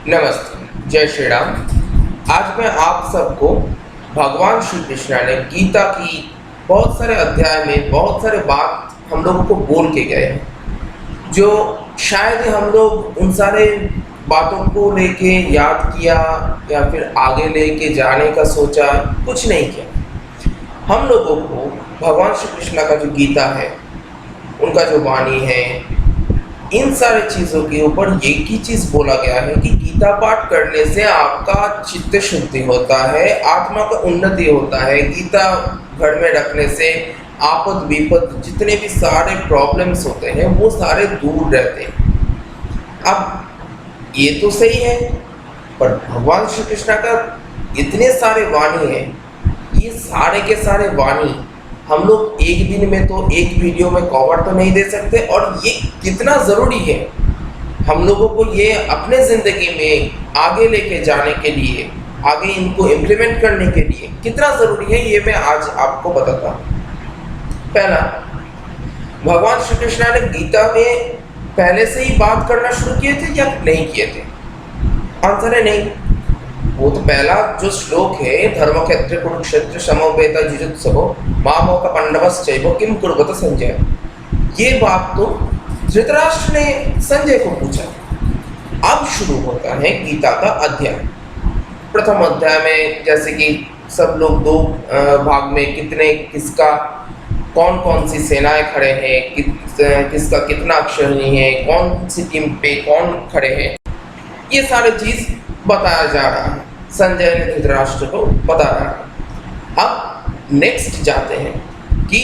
नमस्ते, जय श्री राम। आज मैं आप सबको भगवान श्री कृष्ण ने गीता की बहुत सारे अध्याय में बहुत सारे बात हम लोगों को बोल के गए हैं, जो शायद ही हम लोग उन सारे बातों को लेके याद किया या फिर आगे लेके जाने का सोचा, कुछ नहीं किया। हम लोगों को भगवान श्री कृष्ण का जो गीता है, उनका जो वाणी है, इन सारे चीज़ों के ऊपर एक ही चीज़ बोला गया है कि गीता पाठ करने से आपका चित्त शुद्धि होता है, आत्मा का उन्नति होता है। गीता घर में रखने से आपद विपद जितने भी सारे प्रॉब्लम्स होते हैं वो सारे दूर रहते हैं। अब ये तो सही है, पर भगवान श्री कृष्ण का इतने सारे वाणी हैं, ये सारे के सारे वाणी हम लोग एक दिन में तो एक वीडियो में कवर तो नहीं दे सकते। और ये कितना ज़रूरी है हम लोगों को ये अपने ज़िंदगी में आगे लेके जाने के लिए, आगे इनको इम्प्लीमेंट करने के लिए कितना ज़रूरी है, ये मैं आज आपको बताता हूँ। पहला, भगवान श्री कृष्ण ने गीता में पहले से ही बात करना शुरू किए थे या नहीं किए थे? आंसर है नहीं। वो तो पहला जो श्लोक है, धर्म क्षेत्र कुरुक्षेत्र समवेत जुजुत्सव मामोक पांडवश्चैव किम कुर्वत संजय, ये बात तो धृतराष्ट्र ने संजय को पूछा। अब शुरू होता है गीता का अध्याय। प्रथम अध्याय में जैसे कि सब लोग दो भाग में कितने किसका कौन कौन सी सेनाएं खड़े हैं, किसका कितना अक्षरणी है, कौन सी टीम पे कौन खड़े हैं, ये सारे चीज़ बताया जा रहा है। संजय ने धृतराष्ट्र को बता रहा है। अब नेक्स्ट जाते हैं कि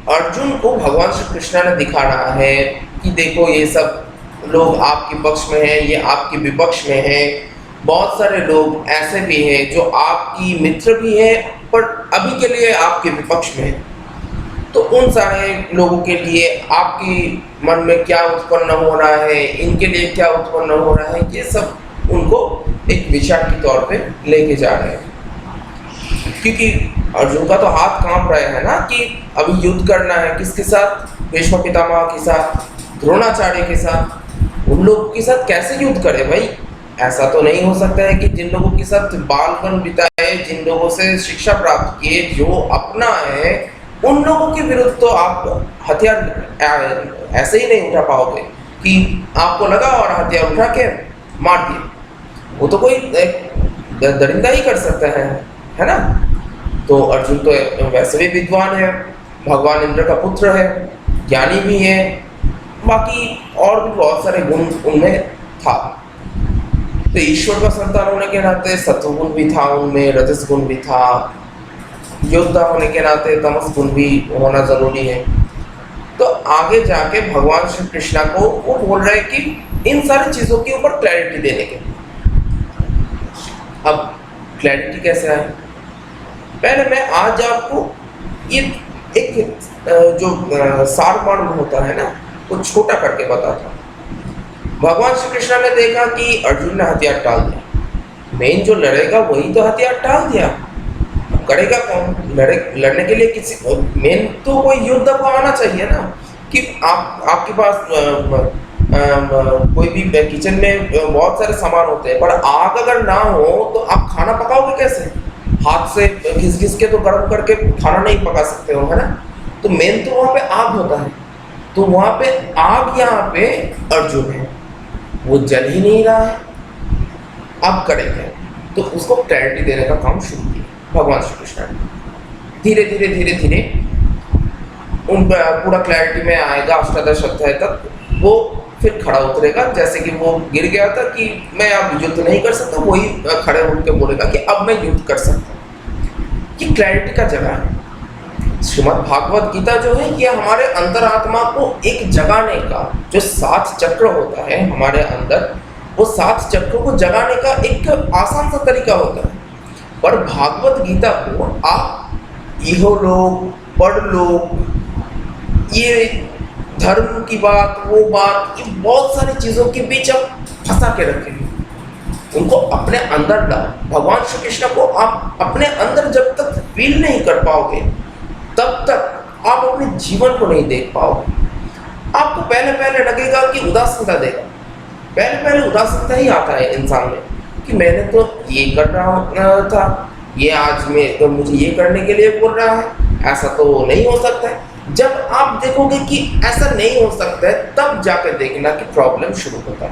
अर्जुन को भगवान श्री कृष्ण ने दिखा रहा है कि देखो ये सब लोग आपके पक्ष में हैं, ये आपके विपक्ष में हैं। बहुत सारे लोग ऐसे भी हैं जो आपकी मित्र भी हैं पर अभी के लिए आपके विपक्ष में हैं। तो उन सारे लोगों के लिए आपके मन में क्या उत्पन्न हो रहा है, इनके लिए क्या उत्पन्न हो रहा है, ये सब उनको एक विचार के तौर पे लेके जा रहे हैं। क्योंकि अर्जुन का तो हाथ कांप रहा है ना कि अभी युद्ध करना है किसके साथ? भीष्म पितामह के साथ, द्रोणाचार्य के साथ। उन लोगों के साथ कैसे युद्ध करे भाई? ऐसा तो नहीं हो सकता है कि जिन लोगों के साथ बालपन बिताए, जिन लोगों से शिक्षा प्राप्त किए, जो अपना है, उन लोगों के विरुद्ध तो आप हथियार ऐसे ही नहीं उठा पाओगे कि आपको लगा और हथियार उठा के मार दिए। वो तो कोई दरिंदा ही कर सकता है ना? तो अर्जुन तो वैसे भी विद्वान है, भगवान इंद्र का पुत्र है, ज्ञानी भी है, बाकी और भी बहुत सारे गुण उनमें था। तो ईश्वर का संतान होने के नाते सत्वगुण भी था उनमें, रजस गुण भी था, योद्धा होने के नाते तमस गुण भी होना जरूरी है। तो आगे जाके भगवान श्री कृष्ण को वो बोल रहे हैं कि इन सारी चीज़ों के ऊपर क्लैरिटी देने के। अब क्लैरिटी कैसे आए? पहले मैं आज आपको ये एक जो सारमर्म होता है ना, वो छोटा करके बताता हूँ। भगवान श्री कृष्ण ने देखा कि अर्जुन ने हथियार टाल दिया, मेन जो लड़ेगा वही तो हथियार टाल दिया, अब करेगा कौन? लड़ने के लिए किसी मेन तो कोई युद्ध को आना चाहिए ना। कि आपके पास कोई भी किचन में बहुत सारे सामान होते हैं, पर आग अगर ना हो तो आप खाना पकाओगे कैसे? हाथ से घिस घिस के तो गर्म करके खाना नहीं पका सकते हो, है ना? तो मेन तो वहाँ पे आग होता है। तो वहाँ पे आग, यहाँ पे अर्जुन है, वो जल ही नहीं रहा है। अब करेंगे तो उसको क्लैरिटी देने का काम शुरू किया भगवान श्री कृष्ण ने। धीरे धीरे धीरे धीरे उन पूरा क्लैरिटी में आएगा। अष्टादश अध्याय तक वो फिर खड़ा उतरेगा। जैसे कि वो गिर गया था कि मैं अब युद्ध नहीं कर सकता, वही खड़े उठ के बोलेगा कि अब मैं युद्ध कर सकता हूँ। ये क्लैरिटी का जगह है। श्रीमद् भागवत गीता जो है ये हमारे अंतरात्मा को एक जगाने का, जो 7 चक्र होता है हमारे अंदर, वो 7 चक्रों को जगाने का एक आसान सा तरीका होता है। पर भागवत गीता को आप इहोलोक, परलोक, ये धर्म की बात, वो बात, ये बहुत सारी चीज़ों के बीच आप फंसा के रखेंगे। उनको अपने अंदर लाओ। भगवान श्री कृष्ण को आप अपने अंदर जब तक फील नहीं कर पाओगे, तब तक आप अपने जीवन को नहीं देख पाओगे। आपको पहले पहले लगेगा कि उदासीनता देगा, पहले पहले उदासीनता ही आता है इंसान में मैंने तो ये कर रहा था, ये आज में तो मुझे ये करने के लिए बोल रहा है, ऐसा तो नहीं हो सकता है। जब आप देखोगे कि ऐसा नहीं हो सकता है, तब जाकर देखना कि प्रॉब्लम शुरू होता है।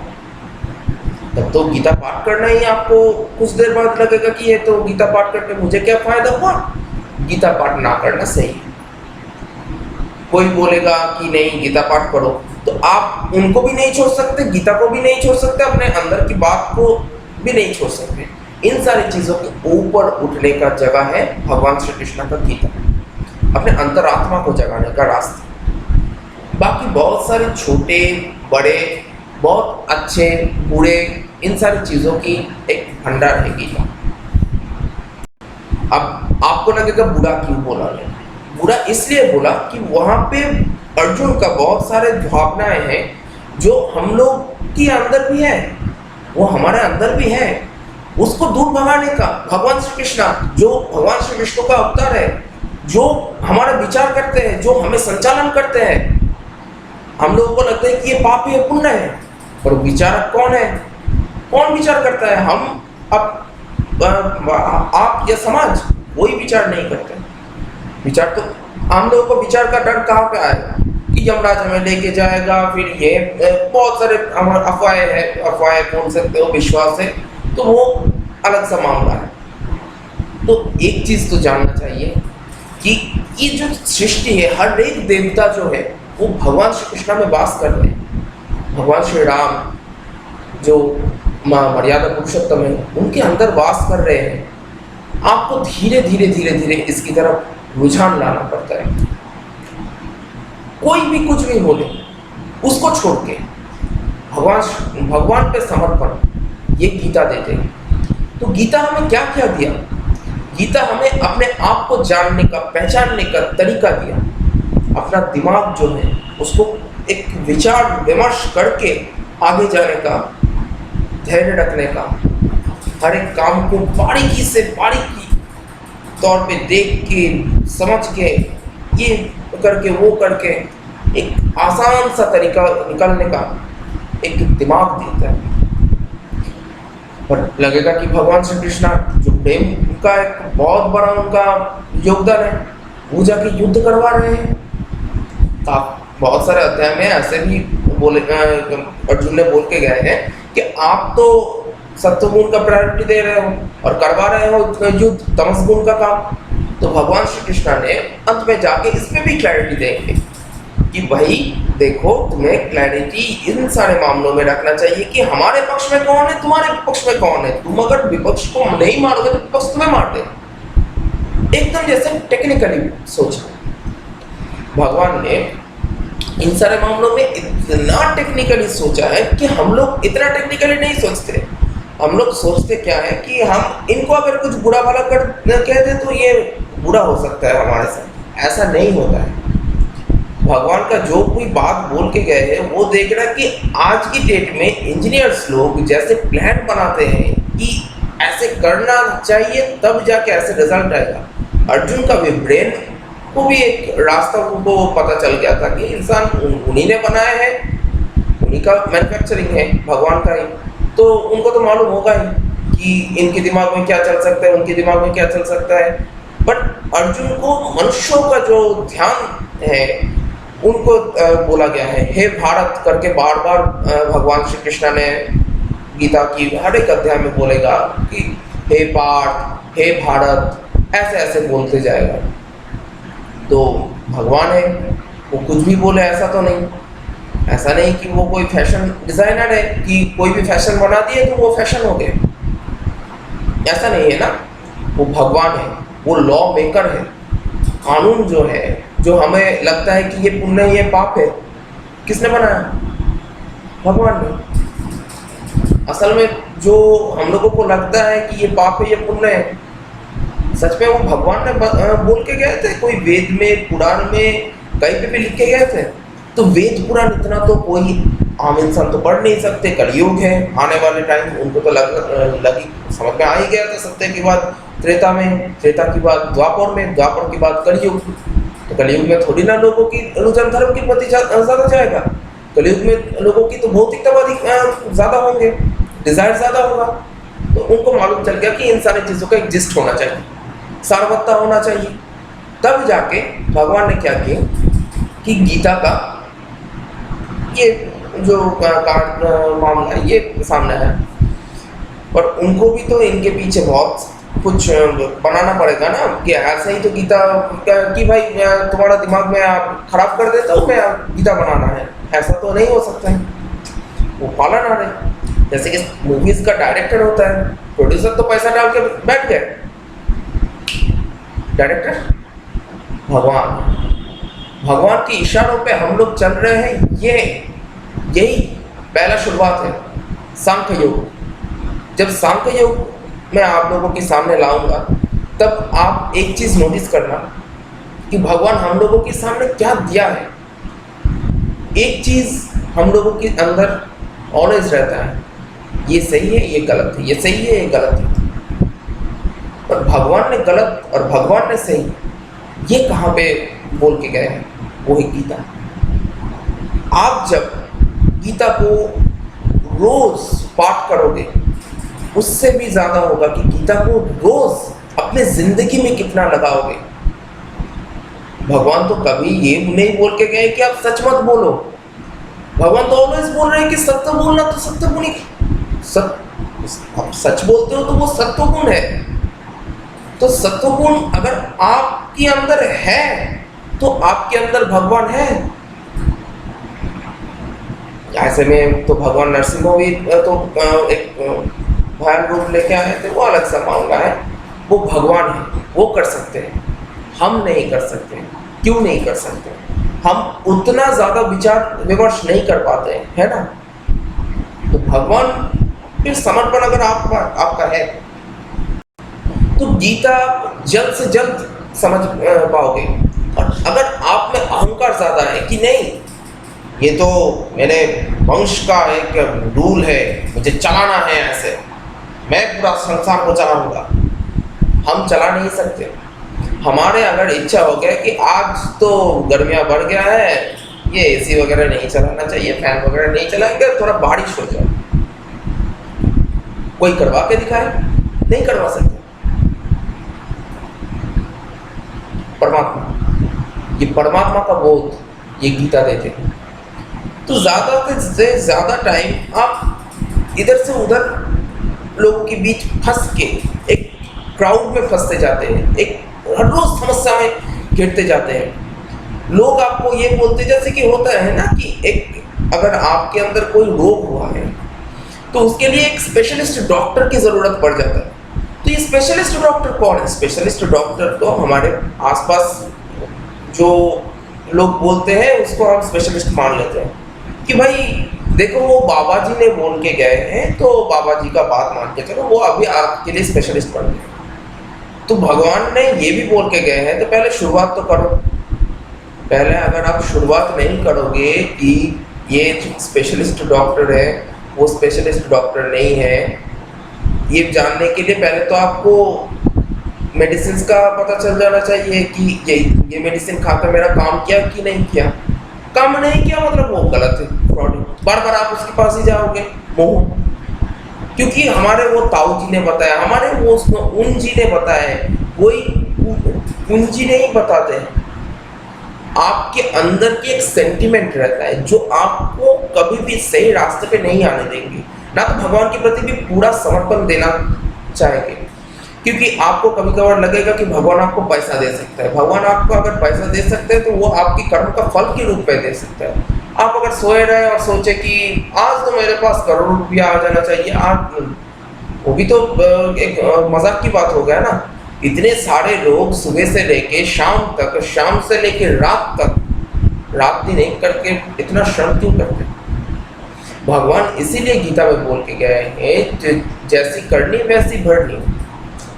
तब तो गीता पाठ करना ही आपको कुछ देर बाद लगेगा कि ये तो गीता पाठ करके मुझे क्या फायदा हुआ। गीता पाठ ना करना सही है। कोई बोलेगा कि नहीं गीता पाठ करो, तो आप उनको भी नहीं छोड़ सकते, गीता को भी नहीं छोड़ सकते, अपने अंदर की बात को भी नहीं छोड़ सकते। इन सारी चीजों के ऊपर उठने का जगह है भगवान श्री कृष्ण का गीता, अपने अंतरात्मा को जगाने का रास्ता। बाकी बहुत सारे छोटे बड़े, बहुत अच्छे बुरे, इन सारी चीजों की एक भंडार है गीता। अब आपको लगेगा बुरा क्यों बोला है? बुरा इसलिए बोला कि वहां पे अर्जुन का बहुत सारे भावनाएं हैं जो हम लोग के अंदर भी है, वो हमारे अंदर भी है। उसको दूर भगाने का भगवान श्री कृष्ण, जो भगवान श्री विष्णु का अवतार है, जो हमारा विचार करते हैं, जो हमें संचालन करते हैं। हम लोगों को लगता है कि ये पाप है, पुण्य है, पर विचारक कौन है? कौन विचार करता है? हम आप या समाज कोई विचार नहीं करते। विचार तो हम लोगों को विचार का डर कहाँ पे आएगा कि यमराज हमें लेके जाएगा, फिर ये बहुत सारे अफवाहें है, अफवाहें बोल सकते हो, विश्वास है, तो वो अलग सा मामला है। तो एक चीज तो जानना चाहिए कि ये जो सृष्टि है, हर एक देवता जो है वो भगवान श्री कृष्ण में वास कर रहे हैं। भगवान श्री राम जो मर्यादा पुरुषोत्तम है, उनके अंदर वास कर रहे हैं। आपको धीरे धीरे धीरे धीरे इसकी तरफ रुझान लाना पड़ता है। कोई भी कुछ भी बोले उसको छोड़ के भगवान पे समर्पण, ये गीता देते हैं। तो गीता हमें क्या क्या दिया? गीता हमें अपने आप को जानने का, पहचानने का तरीका दिया। अपना दिमाग जो है उसको एक विचार विमर्श करके आगे जाने का, धैर्य रखने का, हर एक काम को बारीकी से बारीकी तौर पे देख के, समझ के, ये करके वो करके एक आसान सा तरीका निकालने का एक दिमाग देता है। और लगेगा कि भगवान श्री कृष्ण जो प्रेम का एक बहुत बड़ा उनका योगदान है, वो जाके युद्ध करवा रहे हैं। बहुत सारे अध्याय में ऐसे भी बोले, अर्जुन ने बोल के गए हैं कि आप तो सत्वगुण का प्रायोरिटी दे रहे हो और करवा रहे हो युद्ध, तमस गुण का काम। तो भगवान श्री कृष्ण ने अंत में जाके इसमें भी क्लैरिटी देंगे कि भाई देखो, तुम्हें क्लैरिटी इन सारे मामलों में रखना चाहिए कि हमारे पक्ष में कौन है, तुम्हारे पक्ष में कौन है। तुम अगर विपक्ष को नहीं मारोगे तो विपक्ष तुम्हें मार दे। एकदम जैसे टेक्निकली सोचना। भगवान ने इन सारे मामलों में इतना टेक्निकली सोचा है कि हम लोग इतना टेक्निकली नहीं सोचते। हम लोग सोचते क्या है कि हम इनको अगर कुछ बुरा भला कर कह दे तो ये बुरा हो सकता है हमारे साथ। ऐसा नहीं होता है। भगवान का जो कोई बात बोल के गए हैं वो देख रहा है कि आज की डेट में इंजीनियर्स लोग जैसे प्लान बनाते हैं कि ऐसे करना चाहिए तब जाके ऐसे रिजल्ट आएगा। अर्जुन का भी ब्रेन को भी एक रास्ता उनको पता चल गया था कि इंसान उन्हीं ने बनाया है, उन्हीं का मैन्युफैक्चरिंग है, भगवान का ही। तो उनको तो मालूम होगा ही कि इनके दिमाग में क्या चल सकता है, उनके दिमाग में क्या चल सकता है। बट अर्जुन को मनुष्यों का जो ध्यान है उनको बोला गया है हे भारत करके बार बार भगवान श्री कृष्ण ने गीता की हर एक अध्याय में बोलेगा कि हे पार्थ, हे भारत, ऐसे ऐसे बोलते जाएगा। तो भगवान है, वो कुछ भी बोले ऐसा तो नहीं। ऐसा नहीं कि वो कोई फैशन डिजाइनर है कि कोई भी फैशन बना दिए तो वो फैशन हो गया। ऐसा नहीं है ना। वो भगवान है, वो लॉ मेकर है। कानून जो है, जो हमें लगता है कि ये पुण्य है, ये पाप है, किसने बनाया? भगवान ने। असल में जो हम लोगों को लगता है कि ये पाप है, ये पुण्य है, सच में वो भगवान ने बोल के गए थे। कोई वेद में, पुराण में, कहीं पे भी लिख के गए थे। तो वेद पुराण इतना तो कोई आम इंसान तो पढ़ नहीं सकते। कलयुग है, आने वाले टाइम उनको तो लगी समझ में आ ही गया था। सत्य की बात त्रेता में, त्रेता की बात द्वापर में, द्वापर की बात कलयुग। तो कलयुग में थोड़ी ना लोगों की रुझान धर्म के प्रति ज्यादा जाएगा। कलयुग में लोगों की तो भौतिकतावादी ज्यादा होंगे, डिजायर ज्यादा होगा। तो उनको मालूम चल गया कि इन सारी चीज़ों का एग्जिस्ट होना चाहिए, सार्वत्ता होना चाहिए। तब जाके भगवान ने क्या किया कि गीता का ये जो मामला है ये सामने है, और उनको भी तो इनके पीछे बहुत कुछ बनाना पड़ेगा ना कि ऐसा ही तो गीता कि भाई तुम्हारा दिमाग में आप खराब कर देता हूँ मैं, गीता बनाना है, ऐसा तो नहीं हो सकता है। वो पालन आ रहे, जैसे कि मूवीज का डायरेक्टर होता है, प्रोड्यूसर तो पैसा डाल के बैठ गए, डायरेक्टर भगवान के इशारों पे हम लोग चल रहे हैं। यही पहला शुरुआत है सांख्य योग। जब सांख्य योग मैं आप लोगों के सामने लाऊंगा तब आप एक चीज नोटिस करना कि भगवान हम लोगों के सामने क्या दिया है। एक चीज हम लोगों के अंदर ऑलवेज रहता है, ये सही है ये गलत है, ये सही है ये गलत है। पर भगवान ने गलत और भगवान ने सही ये कहाँ पे बोल के गए हैं, वो है गीता। आप जब गीता को रोज पाठ करोगे उससे भी ज्यादा होगा कि गीता को रोज अपने जिंदगी में कितना लगाओगे। भगवान तो कभी ये नहीं बोल के गए कि आप सच मत बोलो, भगवान तो ऑलवेज बोल रहे हैं कि सत्य बोलना, तो सत्य गुण आप सच बोलते हो तो वो सत्य गुण है। तो सत्य गुण अगर आपके अंदर है तो आपके अंदर भगवान है। ऐसे में तो भगवान नरसिंह भी तो एक भयान रूप लेके आए थे, वो अलग सा मामला है। वो भगवान है, वो कर सकते हैं, हम नहीं कर सकते। क्यों नहीं कर सकते? हम उतना ज्यादा विचार विमर्श नहीं कर पाते हैं, है ना। तो भगवान फिर समर्पण अगर आपका है तो गीता जल्द से जल्द समझ पाओगे। और अगर आप में अहंकार ज्यादा है कि नहीं ये तो मेरे वंश का एक रूल है, मुझे चलाना है, ऐसे मैं पूरा संसार को चलाऊंगा, हम चला नहीं सकते। हमारे अगर इच्छा हो गया कि आज तो गर्मियाँ बढ़ गया है, ये एसी वगैरह नहीं चलाना चाहिए, फैन वगैरह नहीं चलाएंगे, थोड़ा बारिश हो जाए, कोई करवा के दिखाए? नहीं करवा सकते। परमात्मा, ये परमात्मा का बोध ये गीता देते हैं। तो ज्यादा से ज्यादा टाइम आप इधर से उधर लोगों के बीच फंस के एक क्राउड में फंसते जाते हैं, एक हर रोज समस्या में घिरते जाते हैं। लोग आपको ये बोलते, जैसे कि होता है ना कि एक अगर आपके अंदर कोई रोग हुआ है तो उसके लिए एक स्पेशलिस्ट डॉक्टर की जरूरत पड़ जाता है। तो ये स्पेशलिस्ट डॉक्टर कौन है? स्पेशलिस्ट डॉक्टर तो हमारे आसपास जो लोग बोलते हैं उसको हम स्पेशलिस्ट मान लेते हैं कि भाई देखो वो बाबा जी ने बोल के गए हैं तो बाबा जी का बात मान के चलो, वो अभी आपके लिए स्पेशलिस्ट बन गए। तो भगवान ने ये भी बोल के गए हैं तो पहले शुरुआत तो करो। पहले अगर आप शुरुआत नहीं करोगे कि ये स्पेशलिस्ट डॉक्टर है वो स्पेशलिस्ट डॉक्टर नहीं है, ये जानने के लिए पहले तो आपको मेडिसिन का पता चल जाना चाहिए कि ये मेडिसिन खाकर मेरा काम किया कि नहीं किया। काम नहीं किया मतलब वो गलत है, फ्रॉड है, बार बार आप उसके पास ही जाओगे मोह। क्योंकि हमारे वो ताऊ जी ने बताया, हमारे वो उन जी ने बताया, कोई उन जी नहीं बताते हैं। आपके अंदर की एक सेंटिमेंट रहता है जो आपको कभी भी सही रास्ते पे नहीं आने देंगे। ना तो भगवान के प्रति भी पूरा समर्पण देना चाहेंगे, क्योंकि आपको कभी कभार लगेगा कि भगवान आपको पैसा दे सकता है। भगवान आपको अगर पैसा दे सकते हैं तो वो आपकी कर्म का फल के रूप में दे सकता है। आप अगर सोए रहे और सोचे कि आज तो मेरे पास करोड़ों रुपया आ जाना चाहिए, आज वो भी तो एक मजाक की बात हो गया ना। इतने सारे लोग सुबह से लेके शाम तक, शाम से लेके रात तक, रात दिन एक करके इतना श्रम क्यों करते? भगवान इसीलिए गीता में बोल के गए हैं जैसी करनी वैसी भरनी।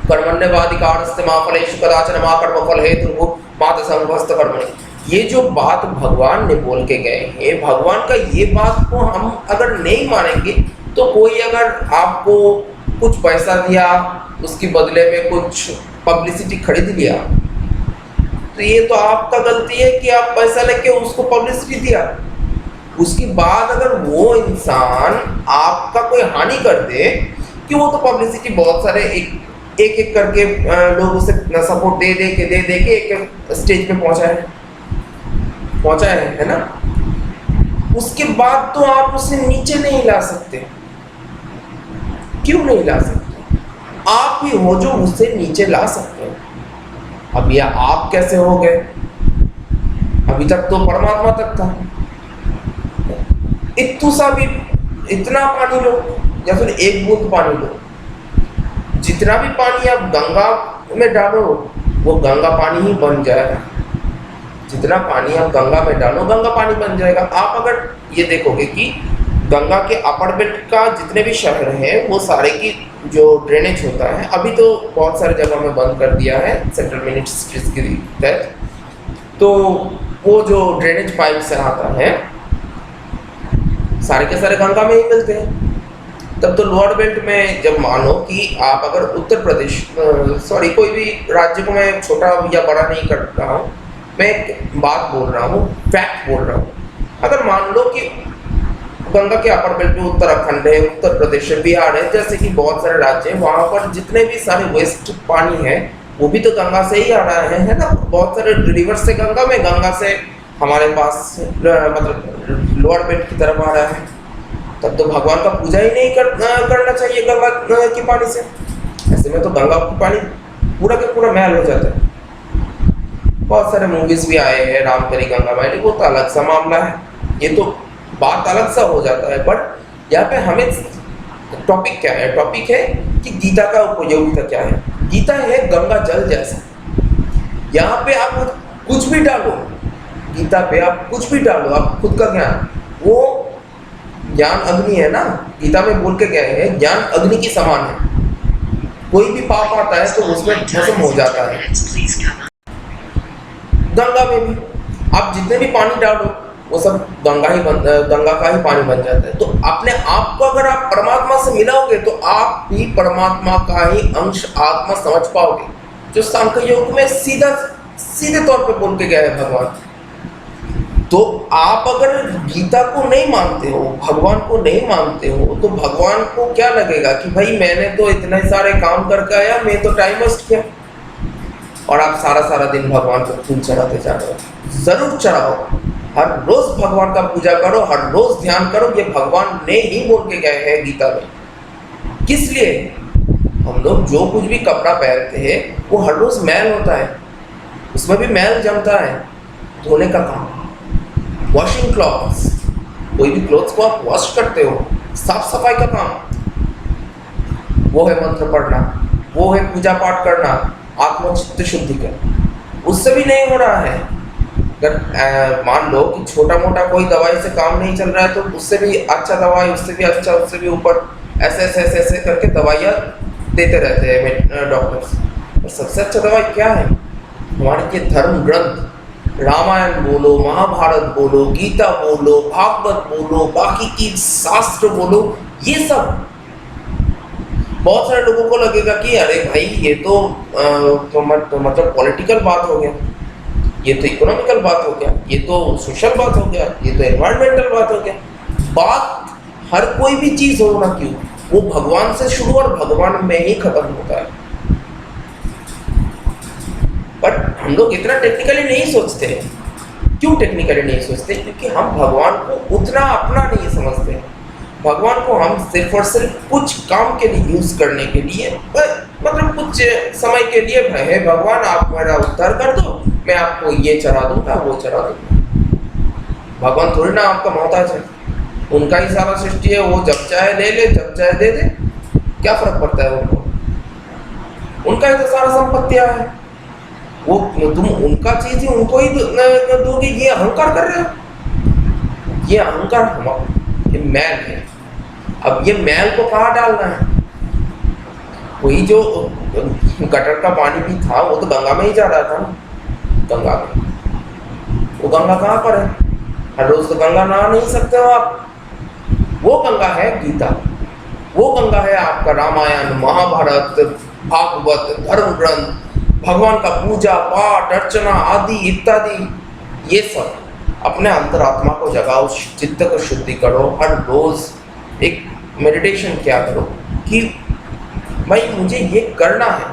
कर्मण्यवाधिकारस्ते मा फलेषु कदाचन मा कर्मफल हेतुर्भुः मा तस्मात् कर्मणि। ये जो बात भगवान ने बोल के गए हैं, भगवान का ये बात को हम अगर नहीं मानेंगे तो कोई अगर आपको कुछ पैसा दिया उसके बदले में कुछ पब्लिसिटी खरीद लिया तो ये तो आपका गलती है कि आप पैसा लेके उसको पब्लिसिटी दिया। उसके बाद अगर वो इंसान आपका कोई हानि कर दे कि वो तो पब्लिसिटी बहुत सारे एक एक करके लोग उसे सपोर्ट दे दे के एक स्टेज पे पहुंचा है ना। उसके बाद तो आप उसे नीचे नहीं ला सकते। क्यों नहीं ला सकते? आप ही हो जो उसे नीचे ला सकते हैं। अब ये आप कैसे हो गए? अभी तक तो परमात्मा तक था। इतू सा भी, इतना पानी लो या फिर एक बूंद पानी लो, जितना भी पानी आप गंगा में डालो वो गंगा पानी ही बन जाएगा। जितना पानी आप गंगा में डालो गंगा पानी बन जाएगा। आप अगर ये देखोगे कि गंगा के अपर बेल्ट का जितने भी शहर हैं वो सारे की जो ड्रेनेज होता है, अभी तो बहुत सारे जगह में बंद कर दिया है सेंट्रल मिनिस्ट्रीज के तहत, तो वो जो ड्रेनेज पाइप से आता है सारे के सारे गंगा में ही मिलते हैं। तब तो लोअर बेल्ट में जब मानो कि आप अगर उत्तर प्रदेश सॉरी कोई भी राज्य को मैं छोटा या बड़ा नहीं कर रहा हूँ, मैं एक बात बोल रहा हूँ, फैक्ट बोल रहा हूँ। अगर मान लो कि गंगा के अपर बेल्ट में उत्तराखंड है, उत्तर प्रदेश है, बिहार है, जैसे कि बहुत सारे राज्य हैं, वहाँ पर जितने भी सारे वेस्ट पानी है वो भी तो गंगा से ही आ रहा है ना। बहुत सारे रिवर से गंगा में, गंगा से हमारे पास मतलब लोअर बेल्ट की तरफ आ रहा है। तब तो भगवान का पूजा ही नहीं करना चाहिए गंगा के पानी से। ऐसे में तो गंगा का पानी पूरा के पूरा मैल हो जाता है। बहुत सारे मूवीज भी आए हैं, राम तेरी गंगा मैली, वो तो अलग सा मामला है, ये तो बात अलग सा हो जाता है। बट यहाँ पे हमें टॉपिक क्या है? टॉपिक है कि गीता का उपयोगिता क्या है। गीता है गंगा जल जैसा। यहाँ पे आप कुछ भी डालो, गीता पे आप कुछ भी डालो, आप खुद का ज्ञान, वो ज्ञान अग्नि है ना, गीता में बोल के गए हैं ज्ञान अग्नि की समान है। कोई भी पाप आता है तो उसमें भस्म हो जाता है। गंगा में भी आप जितने भी पानी डालो वो सब गंगा का ही पानी बन जाता है। तो अपने आप को अगर आप परमात्मा से मिलाओगे तो आप भी परमात्मा का ही अंश आत्मा समझ पाओगे, जो सांख्य योग में सीधे तौर पे बोल के गए हैं भगवान। तो आप अगर गीता को नहीं मानते हो, भगवान को नहीं मानते हो, तो भगवान को क्या लगेगा कि भाई मैंने तो इतने सारे काम करके आया, मैं तो टाइम वेस्ट किया। और आप सारा दिन भगवान को फूल चढ़ाते जा रहे हो। जरूर चढ़ाओ, हर रोज भगवान का पूजा करो, हर रोज ध्यान करो। ये भगवान ने ही बोल के गए हैं गीता में। किस लिए? हम लोग जो कुछ भी कपड़ा पहनते हैं वो हर रोज मैल होता है, उसमें भी मैल जमता है। धोने का काम, वॉशिंग क्लॉथ्स, कोई भी क्लॉथ्स को आप वॉश करते हो, साफ सफाई का काम वो है मंत्र पढ़ना, वो है पूजा पाठ करना, आत्मचित्त शुद्धि का। उससे भी नहीं हो रहा है। अगर मान लो कि छोटा मोटा कोई दवाई से काम नहीं चल रहा है तो उससे भी अच्छा दवाई, उससे भी अच्छा, उससे भी ऊपर, ऐसे करके दवाइयाँ देते रहते हैं डॉक्टर्स। और सबसे अच्छा दवाई क्या है? हमारे ये धर्म ग्रंथ, रामायण बोलो, महाभारत बोलो, गीता बोलो, भागवत बोलो, बाकी की शास्त्र बोलो, ये सब। बहुत सारे लोगों को लगेगा कि अरे भाई ये तो मतलब पॉलिटिकल बात हो गया, ये तो इकोनॉमिकल बात हो गया, ये तो सोशल बात हो गया, ये तो एनवायरमेंटल बात हो गया। बात हर कोई भी चीज हो ना क्यों, वो भगवान से शुरू और भगवान में ही खत्म होता है। बट हम लोग इतना टेक्निकली नहीं सोचते हैं। क्यों टेक्निकली नहीं सोचते? क्योंकि हम भगवान को उतना अपना नहीं समझते। भगवान को हम सिर्फ और सिर्फ कुछ काम के लिए यूज करने के लिए, मतलब कुछ समय के लिए, है भगवान आप मेरा उद्धार कर दो, मैं आपको ये चढ़ा दूंगा, वो चढ़ा दूंगा। भगवान थोड़ी ना आपका मोहताज है, उनका ही सारा सृष्टि है, वो जब चाहे ले ले, जब चाहे दे दे, क्या फर्क पड़ता है उनको? उनका ही तो सारा संपत्तियां है, वो तुम उनका चीज ही उनको ही दोगे, ये अहंकार कर रहे हो। ये अहंकार ये मैल है। अब ये मैल को कहाँ डालना है? वही जो गटर का पानी भी था वो तो गंगा में ही जा रहा था ना, गंगा में। वो गंगा कहाँ पर है? हर रोज तो गंगा नहा नहीं सकते हो आप। वो गंगा है गीता, वो गंगा है आपका रामायण, महाभारत, भागवत, धर्म ग्रंथ, भगवान का पूजा पाठ अर्चना आदि इत्यादि। ये सब अपने अंतरात्मा को जगाओ, चित्त को शुद्धि करो, हर रोज एक मेडिटेशन किया करो कि भाई मुझे ये करना है,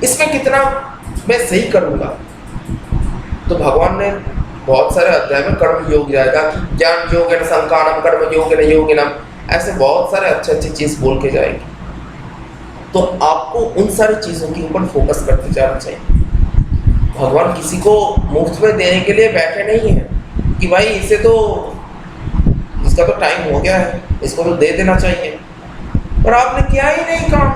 इसमें कितना मैं सही करूँगा। तो भगवान ने बहुत सारे अध्याय में कर्म योग जाएगा कि ज्ञान योगेन संकारम कर्म योगेन योगिनम, ऐसे बहुत सारे अच्छी चीज़ बोल के जाएगी। तो आपको उन सारी चीज़ों के ऊपर फोकस करते जाना चाहिए। भगवान किसी को मुफ्त में देने के लिए बैठे नहीं हैं कि भाई इसे तो, इसका तो टाइम हो गया है, इसको तो दे देना चाहिए, पर आपने किया ही नहीं काम।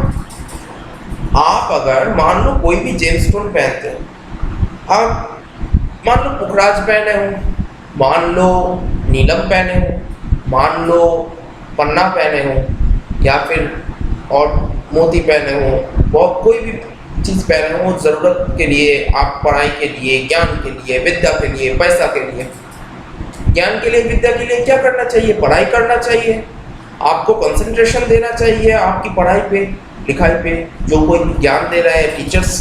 आप अगर मान लो कोई भी जेमस्टोन पहनते हैं, आप मान लो पुखराज पहने हो, मान लो नीलम पहने हो, मान लो पन्ना पहने हो, या फिर और मोती पहने हो, बहुत कोई भी चीज़ पहने हो, ज़रूरत के लिए, आप पढ़ाई के लिए, ज्ञान के लिए, विद्या के लिए, पैसा के लिए। ज्ञान के लिए, विद्या के लिए क्या करना चाहिए? पढ़ाई करना चाहिए। आपको कंसंट्रेशन देना चाहिए आपकी पढ़ाई पे, लिखाई पे। जो कोई ज्ञान दे रहे हैं, टीचर्स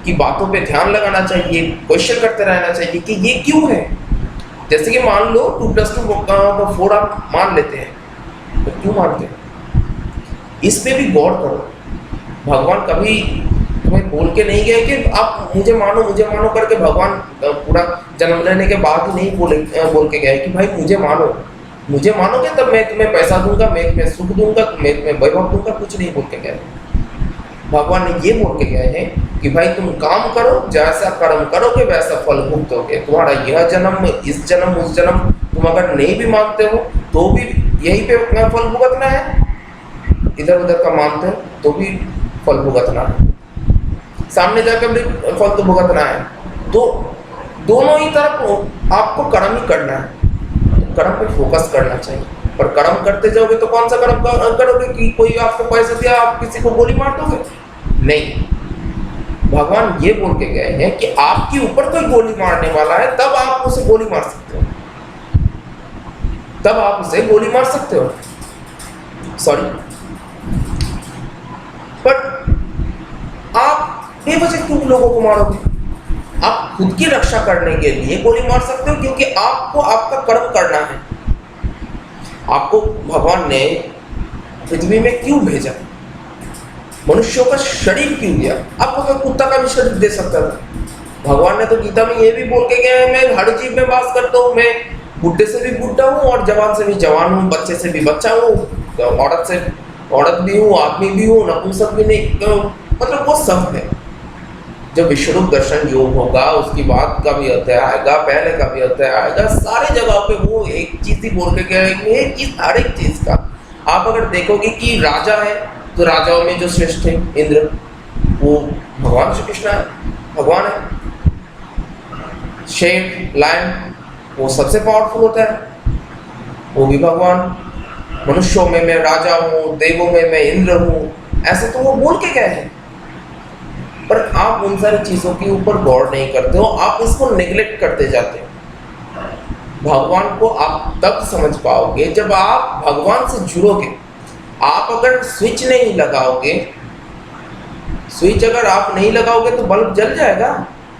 की बातों पे ध्यान लगाना चाहिए, क्वेश्चन करते रहना चाहिए कि ये क्यों है। जैसे कि मान लो 2+2 4 आप मान लेते हैं, तो क्यों मानते हैं, इस पे भी गौर करो। भगवान कभी तुम्हें बोल के नहीं गए कि आप मुझे मानो करके भगवान पूरा जन्म लेने के बाद ही नहीं बोल के गए कि भाई मुझे मानोगे तब मैं तुम्हें पैसा दूंगा, मैं तुम्हें सुख दूंगा, मैं तुम्हें वैभव दूंगा, कुछ नहीं बोल के गए। भगवान ने ये बोल के गए हैं कि भाई तुम काम करो, जैसा कर्म करोगे वैसा फल भुगतोगे। तुम्हारा यह जन्म, इस जन्म, उस जन्म, तुम अगर नहीं भी मानते हो तो भी यहीं पे फल भुगतना है, इधर उधर का मानते हो तो भी फल भुगतना है, सामने जाकर भी फल तो भुगतना है। तो दोनों ही तरफ आपको कर्म ही करना है, तो कर्म पे फोकस करना चाहिए। पर कर्म करते जाओगे तो कौन सा कर्म करोगे कि कोई आपको पैसा दिया आप किसी को गोली मार दोगे? नहीं, भगवान ये बोल के गए हैं कि आपके ऊपर कोई गोली मारने वाला है तब आप उसे गोली मार सकते हो, तब आप उसे गोली मार सकते हो, सॉरी। पर आप बेवजह क्यों लोगों को मारोगे? आप खुद की रक्षा करने के लिए गोली मार सकते हो, क्योंकि आपको आपका कर्म करना है। आपको भगवान ने पृथ्वी में क्यों भेजा, मनुष्यों का शरीर क्यों दिया? आपको क्या कुत्ता का भी शरीर दे सकता था? भगवान ने तो गीता में ये भी बोल के गया है, मैं हर जीव में वास करता हूँ, मैं बुढ़े से भी बुढ़ा हूँ और जवान से भी जवान हूँ, बच्चे से भी बच्चा हूँ, औरत से औरत भी हूँ, आदमी भी हूँ, नपुंसक भी नहीं, तो मतलब वो सब है। जब विश्वरूप दर्शन योग होगा उसकी बाद का भी अध्याय आएगा, पहले का भी अध्याय आएगा, सारे जगह पे वो एक चीज ही बोल के गए, एक चीज हर एक चीज का। आप अगर देखोगे कि राजा है तो राजाओं में जो श्रेष्ठ है इंद्र, वो भगवान श्री कृष्ण है, भगवान है। शेर, लायन, वो सबसे पावरफुल होता है, वो भी भगवान। मनुष्यों में मैं राजा हूँ, देवों में मैं इंद्र हूँ, ऐसे तो वो बोल के गए हैं। पर आप उन सारी चीज़ों के ऊपर गौर नहीं करते हो, आप इसको नेग्लेक्ट करते जाते हो। भगवान को आप तब समझ पाओगे जब आप भगवान से जुड़ोगे। आप अगर स्विच नहीं लगाओगे, स्विच अगर आप नहीं लगाओगे तो बल्ब जल जाएगा,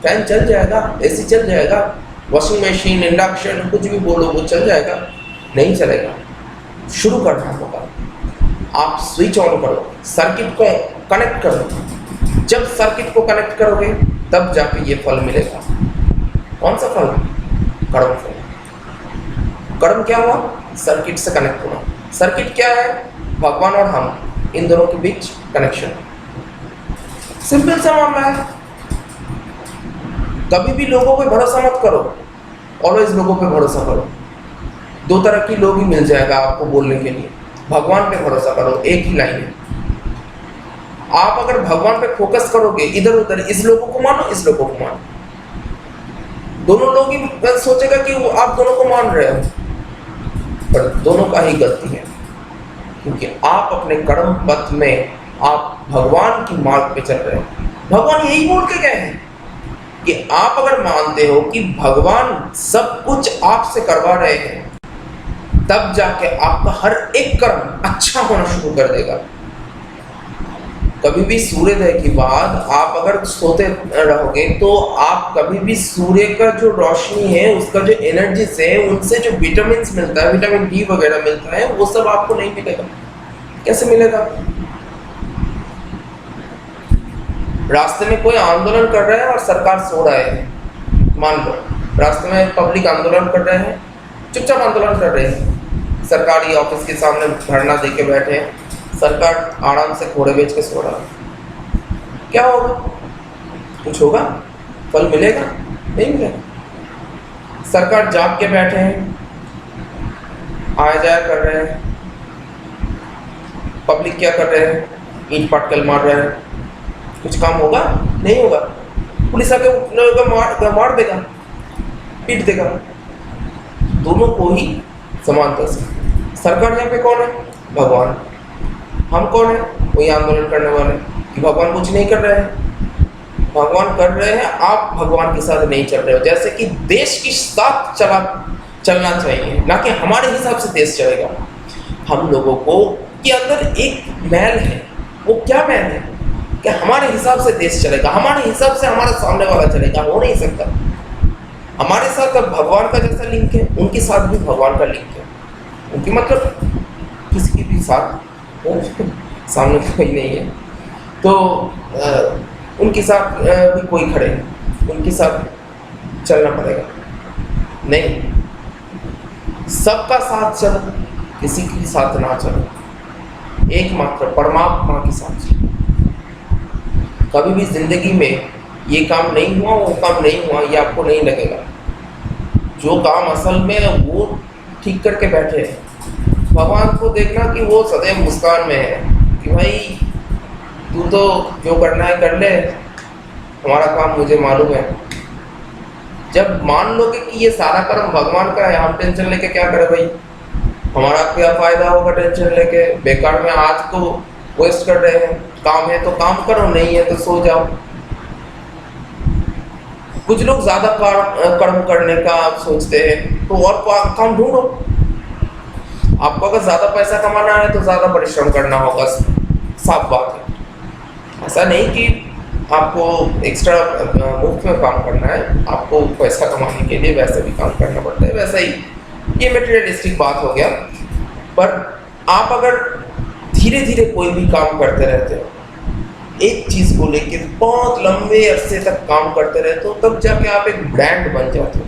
फैन चल जाएगा, एसी चल जाएगा, वॉशिंग मशीन, इंडक्शन, कुछ भी बोलो वो चल जाएगा, नहीं चलेगा। शुरू करना होगा, आप स्विच ऑन करो, सर्किट को कनेक्ट करो। जब सर्किट को कनेक्ट करोगे तब जाके ये फल मिलेगा। कौन सा फल? कर्म फल। कर्म क्या हुआ? सर्किट से कनेक्ट होना। सर्किट क्या है? भगवान और हम, इन दोनों के बीच कनेक्शन। सिंपल सा मामला है। कभी भी लोगों पे भरोसा मत करो, ऑलवेज लोगों पे भरोसा करो। दो तरह की लोग ही मिल जाएगा आपको बोलने के लिए। भगवान पे भरोसा करो, एक ही लाइन है। आप अगर भगवान पे फोकस करोगे, इधर उधर इस लोगों को मानो, इस लोगों को मानो, दोनों लोग ही सोचेगा कि आप दोनों को मान रहे हो, पर दोनों का ही गलती है, क्योंकि आप अपने कर्म पथ में आप भगवान की मार्ग पे चल रहे हैं। भगवान यही बोल के गए हैं कि आप अगर मानते हो कि भगवान सब कुछ आपसे करवा रहे हैं, तब जाके आपका हर एक कर्म अच्छा होना शुरू कर देगा। कभी भी सूर्योदय के बाद आप अगर सोते रहोगे तो आप कभी भी सूर्य का जो रोशनी है, उसका जो एनर्जी से, उनसे जो विटामिन मिलता है, विटामिन डी वगैरह मिलता है, वो सब आपको नहीं मिलेगा। कैसे मिलेगा? रास्ते में कोई आंदोलन कर रहा है और सरकार सो रहा है, मान लो रास्ते में पब्लिक आंदोलन कर रहे हैं, चुपचाप आंदोलन कर रहे हैं, सरकारी ऑफिस के सामने धरना दे के बैठे हैं, सरकार आराम से घोड़े बेच के सो रहा है, क्या होगा? कुछ होगा? फल मिलेगा? नहीं मिलेगा। सरकार जाग के बैठे हैं, आया जाया कर रहे हैं, पब्लिक क्या कर रहे हैं? ईंट पाटकल मार रहे हैं, कुछ काम होगा? नहीं होगा। पुलिस आके मार देगा, पीट देगा। दोनों को ही समानता से। सरकार यहाँ पे कौन है? भगवान। हम कौन है? वही आंदोलन करने वाले कि भगवान कुछ नहीं कर रहे हैं। भगवान कर रहे हैं, आप भगवान के साथ नहीं चल रहे हो। जैसे कि देश के साथ चलना चाहिए, ना कि हमारे हिसाब से देश चलेगा। हम लोगों को के अंदर एक मैल है, वो क्या मैल है कि हमारे हिसाब से देश चलेगा, हमारे हिसाब से हमारा सामने वाला चलेगा। हो नहीं सकता। हमारे साथ अब भगवान का जैसा लिंक है, उनके साथ भी भगवान का लिंक है। उनकी मतलब किसी के भी साथ सामने कोई नहीं है, तो उनके साथ भी कोई खड़े हैं, उनके साथ चलना पड़ेगा। नहीं, सबका साथ चलो, किसी के साथ ना चलो, एकमात्र परमात्मा के साथ चलो। कभी भी जिंदगी में ये काम नहीं हुआ, वो काम नहीं हुआ, ये आपको नहीं लगेगा। जो काम असल में वो ठीक करके बैठे हैं। भगवान को देखना कि वो सदैव मुस्कान में है कि भाई तू तो जो करना है कर ले, हमारा काम मुझे मालूम है। जब मान लोगे कि ये सारा कर्म भगवान का है, हम टेंशन लेके क्या करें भाई? हमारा क्या फायदा होगा टेंशन लेके? बेकार में आज को वेस्ट कर रहे हैं। काम है तो काम करो, नहीं है तो सो जाओ। कुछ लोग ज्यादा कर्म करने का सोचते हैं, तो और काम ढूंढो। आपको अगर ज्यादा पैसा कमाना है तो ज्यादा परिश्रम करना होगा, साफ बात है। ऐसा नहीं कि आपको एक्स्ट्रा मुफ्त में काम करना है, आपको पैसा कमाने के लिए वैसे भी काम करना पड़ता है। वैसे ही ये मटेरियलिस्टिक बात हो गया। पर आप अगर धीरे धीरे कोई भी काम करते रहते हो, एक चीज को लेके बहुत लंबे अरसे तक काम करते रहते हो, तब जाके आप एक ब्रांड बन जाते हो।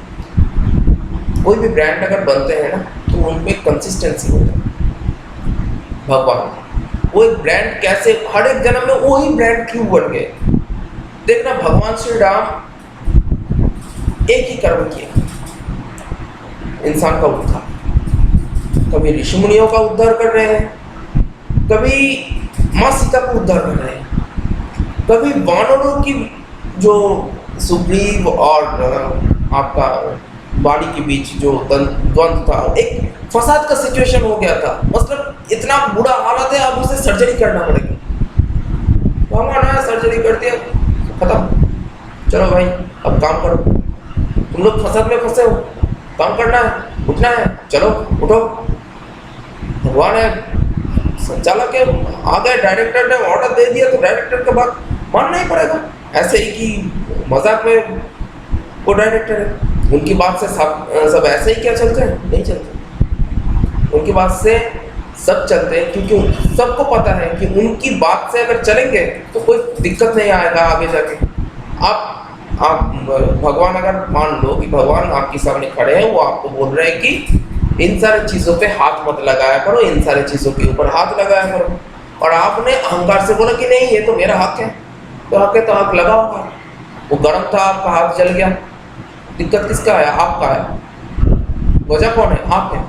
कोई भी ब्रांड अगर बनते हैं ना, तो उनमें कंसिस्टेंसी होता है। भगवान वो एक ब्रांड कैसे हर एक जन्म में वही ब्रांड क्यों बन गए? देखना, भगवान श्री राम एक ही कर्म किया, इंसान का उद्धार। कभी ऋषि मुनियों का उद्धार कर रहे हैं, कभी माँ सीता को उद्धार कर रहे हैं, कभी वानरों की जो सुग्रीव और आपका बाड़ी के बीच जो द्वंद्व था, एक फसाद का सिचुएशन हो गया था। मतलब इतना बुरा हालत है, अब उसे सर्जरी करना पड़ेगा। भगवान आया, सर्जरी कर दिया, खत्म। चलो भाई अब काम करो, तुम लोग फसाद में फंसे हो, काम करना है, उठना है, चलो उठो। भगवान है, संचालक है, आ गए, डायरेक्टर ने ऑर्डर दे दिया तो डायरेक्टर के बाद मानना ही पड़ेगा। ऐसे ही कि मजाक में वो डायरेक्टर है, उनकी बात से सब ऐसे ही क्या चलते हैं? नहीं चलते। उनकी बात से सब चलते हैं, क्योंकि सबको पता है कि उनकी बात से अगर चलेंगे तो कोई दिक्कत नहीं आएगा आगे जाके। आप भगवान अगर मान लो कि भगवान आपके सामने खड़े हैं, वो आपको बोल रहे हैं कि इन सारी चीज़ों पे हाथ मत लगाया करो, इन सारी चीज़ों के ऊपर हाथ लगाया करो, और आपने अहंकार से बोला कि नहीं ये तो मेरा हक है, तो हक है तो हक लगाओ। वो गर्म था, आपका हाथ जल गया, दिक्कत किसका है? आपका है। वजह कौन है? आप है।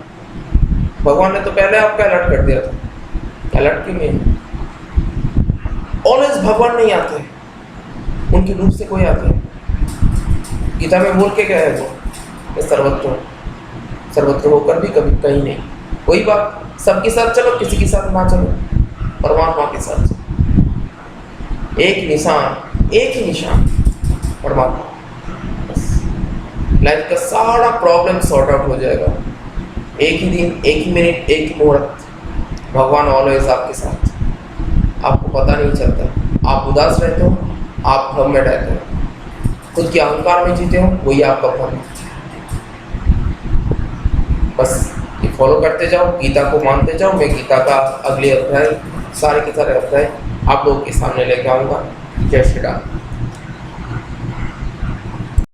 भगवान ने तो पहले आपका अलर्ट कर दिया था। अलर्ट क्यों नहीं? ऑलवेज भगवान नहीं आते, उनके रूप से कोई आते हैं। गीता में बोल के क्या है वो? सर्वत्र होकर भी कभी कहीं नहीं। वही बात, सबके साथ चलो, किसी के साथ ना चलो, परमात्मा के साथ चलो। एक निशान, एक ही निशान, परमात्मा। लाइफ का सारा प्रॉब्लम सॉर्ट आउट हो जाएगा। एक ही दिन, एक ही मिनट, एक ही मुहूर्त, भगवान ऑलवेज आपके साथ। आपको पता नहीं चलता, आप उदास रहते हो, आप भ्रम में रहते हो, खुद के अहंकार में जीते हो, वही आपका भ्रम है। बस ये फॉलो करते जाओ, गीता को मानते जाओ। मैं गीता का अगले अध्याय, सारे के सारे अध्याय आप लोगों के सामने लेके आऊँगा। जय श्री राम।